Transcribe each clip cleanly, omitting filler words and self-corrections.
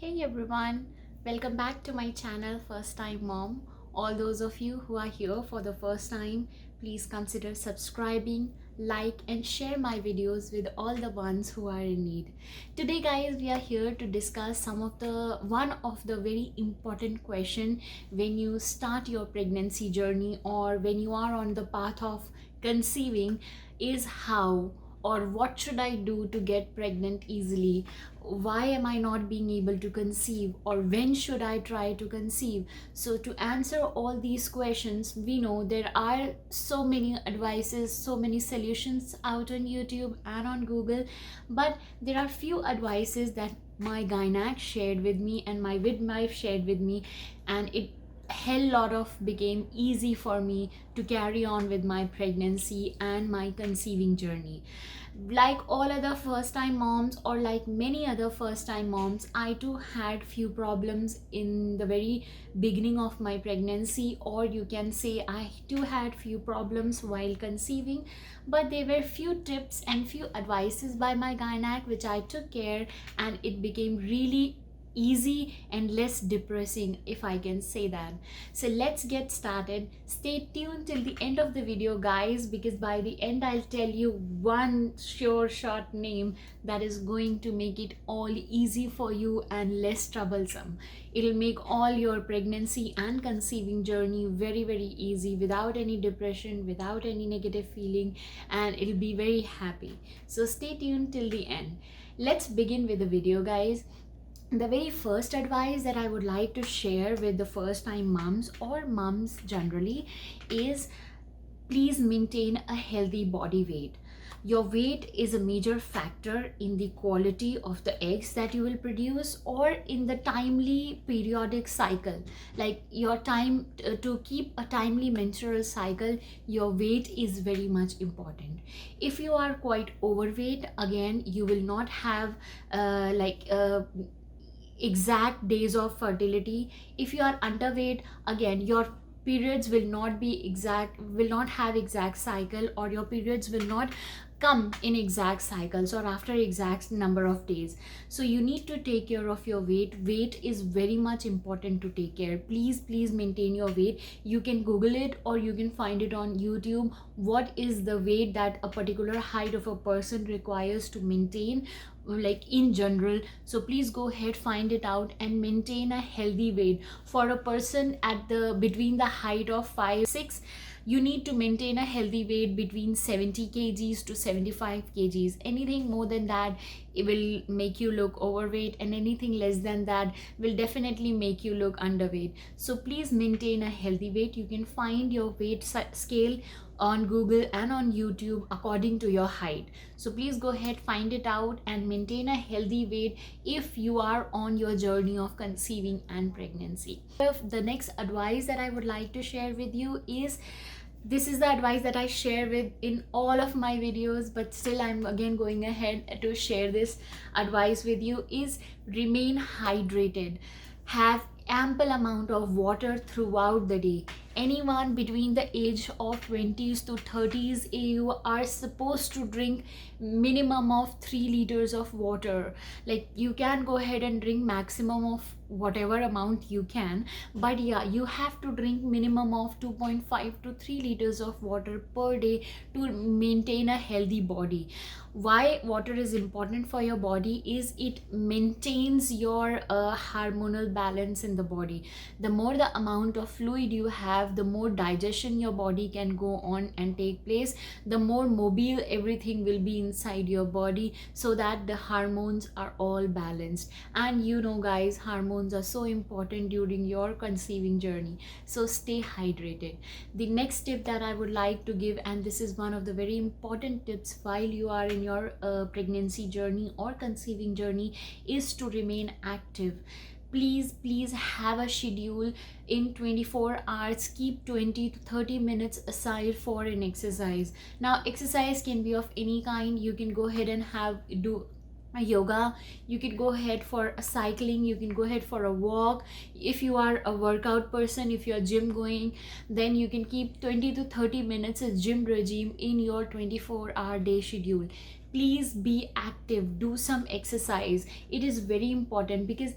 Hey everyone, welcome back to my channel First Time Mom. All those of you who are here for the first time, please consider subscribing, like and share my videos with all the ones who are in need. Today guys, we are here to discuss one of the very important question when you start your pregnancy journey or when you are on the path of conceiving is how or what should I do to get pregnant easily? Why am I not being able to conceive, or when should I try to conceive? So to answer all these questions, we know there are so many advices, so many solutions out on YouTube and on Google, but there are few advices that my gynac shared with me and my midwife shared with me, and it hell lot of became easy for me to carry on with my pregnancy and my conceiving journey. Like all other first time moms, or like many other first time moms, I too had few problems in the very beginning of my pregnancy, or you can say I too had few problems while conceiving, but there were few tips and few advices by my gynac which I took care, and it became really easy and less depressing, if I can say that. So let's get started. Stay tuned till the end of the video guys, because by the end I'll tell you one sure short name that is going to make it all easy for you and less troublesome. It'll make all your pregnancy and conceiving journey very easy, without any depression, without any negative feeling, and it'll be very happy. So stay tuned till the end. Let's begin with the video guys. The very first advice that I would like to share with the first time moms or moms generally is, please maintain a healthy body weight. Your weight is a major factor in the quality of the eggs that you will produce, or in the timely periodic cycle. Like your time to keep a timely menstrual cycle, your weight is very much important. If you are quite overweight, again you will not have exact days of fertility. If you are underweight, again your periods will not have exact cycle, or your periods will not come in exact cycles or after exact number of days. So you need to take care of your weight is very much important to take care. Please maintain your weight. You can google it, or you can find it on YouTube, what is the weight that a particular height of a person requires to maintain, like in general. So please go ahead, find it out and maintain a healthy weight. For a person at the between the height of 5'6", you need to maintain a healthy weight between 70 kgs to 75 kgs. Anything more than that, it will make you look overweight, and anything less than that will definitely make you look underweight. So please maintain a healthy weight. You can find your weight scale on Google and on YouTube according to your height. So please go ahead, find it out and maintain a healthy weight if you are on your journey of conceiving and pregnancy. The next advice that I would like to share with you is, this is the advice that I share with in all of my videos, but still I'm again going ahead to share this advice with you, is remain hydrated. Have ample amount of water throughout the day. Anyone between the age of 20s to 30s, you are supposed to drink minimum of 3 liters of water. Like you can go ahead and drink maximum of whatever amount you can, but yeah, you have to drink minimum of 2.5 to 3 liters of water per day to maintain a healthy body. Why water is important for your body is, it maintains your hormonal balance in the body. The more the amount of fluid you have, the more digestion your body can go on and take place, the more mobile everything will be inside your body, so that the hormones are all balanced. And you know guys, hormones are so important during your conceiving journey, so stay hydrated. The next tip that I would like to give, and this is one of the very important tips while you are in your pregnancy journey or conceiving journey, is to remain active. Please have a schedule. In 24 hours, keep 20 to 30 minutes aside for an exercise. Now exercise can be of any kind. You can go ahead and do a yoga, you can go ahead for a cycling, you can go ahead for a walk. If you are a workout person, if you are gym going, then you can keep 20 to 30 minutes as gym regime in your 24-hour day schedule. Please be active, do some exercise. It is very important, because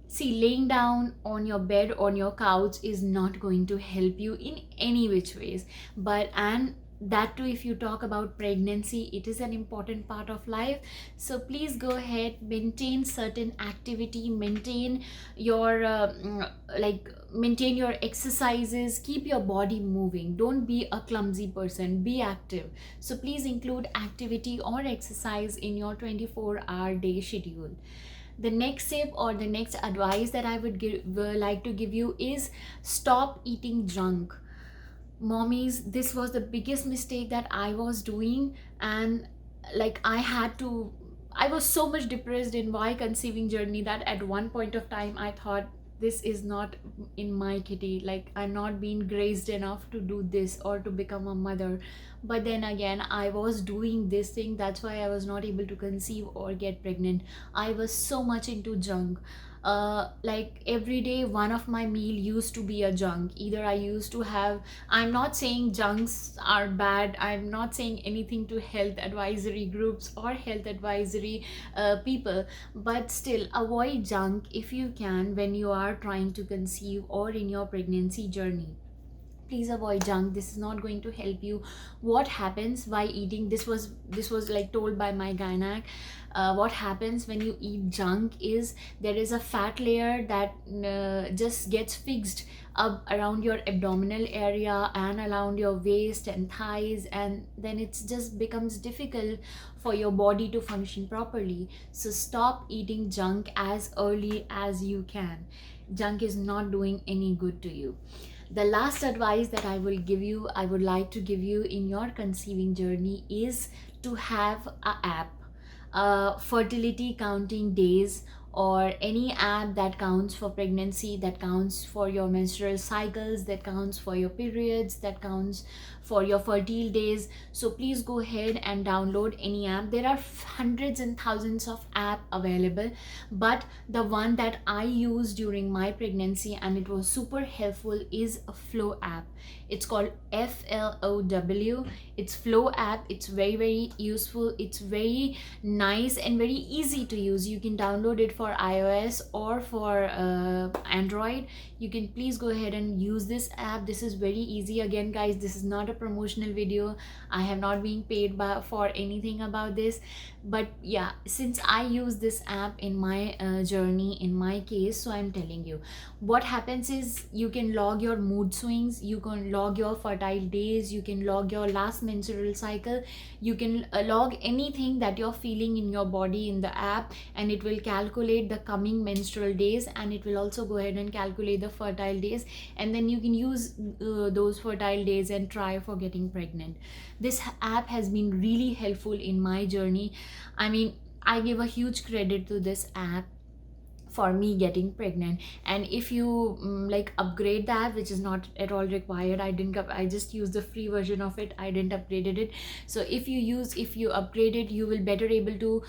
See, laying down on your bed, on your couch is not going to help you in any which ways. But and that too, if you talk about pregnancy, it is an important part of life. So please go ahead, maintain certain activity, maintain your maintain your exercises, keep your body moving. Don't be a clumsy person, be active. So please include activity or exercise in your 24-hour day schedule. The next tip or the next advice that I would like to give you is stop eating junk. Mommies, this was the biggest mistake that I was doing. And like I was so much depressed in my conceiving journey that at one point of time I thought, this is not in my kitty, like I'm not being graced enough to do this or to become a mother. But then again, I was doing this thing, that's why I was not able to conceive or get pregnant. I was so much into junk. Like every day one of my meal used to be a junk. Either I used to have, I'm not saying junks are bad, I'm not saying anything to health advisory groups or health advisory people, but still avoid junk if you can when you are trying to conceive or in your pregnancy journey. Please avoid junk, this is not going to help you. What happens by eating, this was like told by my gynec. What happens when you eat junk is there is a fat layer that just gets fixed up around your abdominal area and around your waist and thighs, and then it just becomes difficult for your body to function properly. So stop eating junk as early as you can. Junk is not doing any good to you. The last advice that I would like to give you in your conceiving journey is to have a app, fertility counting days, or any app that counts for pregnancy, that counts for your menstrual cycles, that counts for your periods, that counts for your fertile days. So please go ahead and download any app. There are hundreds and thousands of apps available, but the one that I used during my pregnancy and it was super helpful is a Flow app. It's called FLOW. It's Flow app. It's very useful. It's very nice and very easy to use. You can download it for iOS or for Android. You can please go ahead and use this app. This is very easy. Again guys, this is not a promotional video. I have not been paid for anything about this, but yeah, since I use this app in my journey, in my case, so I'm telling you what happens is you can log your mood swings, you can log your fertile days, you can log your last menstrual cycle, you can log anything that you're feeling in your body in the app, and it will calculate the coming menstrual days, and it will also go ahead and calculate the fertile days, and then you can use those fertile days and try for getting pregnant. This app has been really helpful in my journey. I mean, I give a huge credit to this app for me getting pregnant. And if you like upgrade the app, which is not at all required, I just use the free version of it, I didn't upgraded it. So if you upgrade it, you will better able to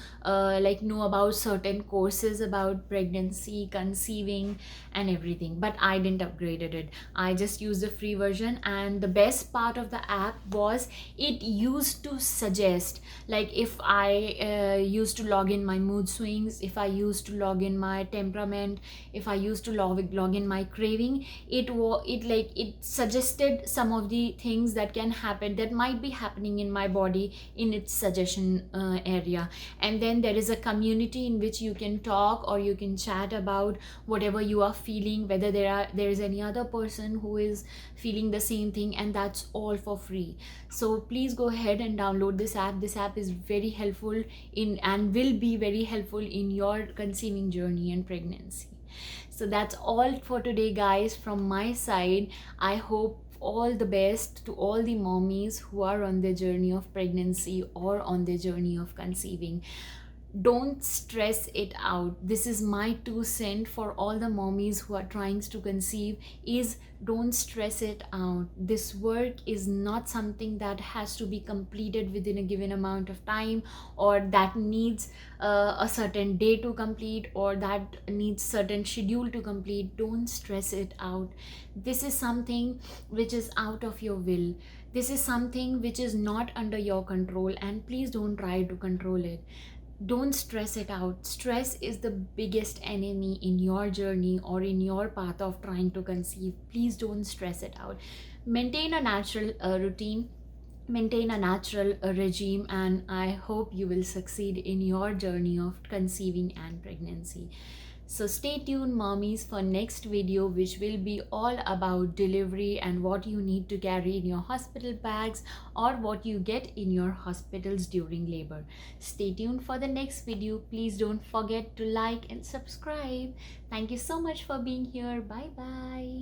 like know about certain courses about pregnancy, conceiving and everything. But I didn't upgraded it, I just used the free version. And the best part of the app was it used to suggest, like if I used to log in my mood swings, if I used to log in my temperament, if I used to log in my craving, it suggested some of the things that can happen, that might be happening in my body, in its suggestion area. And then there is a community in which you can talk or you can chat about whatever you are feeling, whether there is any other person who is feeling the same thing, and that's all for free. So please go ahead and download this app. This app is very helpful in and will be very helpful in your conceiving journey and pregnancy. So that's all for today guys from my side. I hope all the best to all the mommies who are on their journey of pregnancy or on their journey of conceiving. Don't stress it out. This is my 2 cents for all the mommies who are trying to conceive, is don't stress it out. This work is not something that has to be completed within a given amount of time, or that needs a certain day to complete, or that needs certain schedule to complete. Don't stress it out. This is something which is out of your will. This is something which is not under your control, and please don't try to control it. don't stress it out. Stress is the biggest enemy in your journey or in your path of trying to conceive. Please don't stress it out. Maintain a natural routine, maintain a natural regime, and I hope you will succeed in your journey of conceiving and pregnancy. So stay tuned, mommies, for next video, which will be all about delivery and what you need to carry in your hospital bags or what you get in your hospitals during labor. Stay tuned for the next video. Please don't forget to like and subscribe. Thank you so much for being here. Bye bye.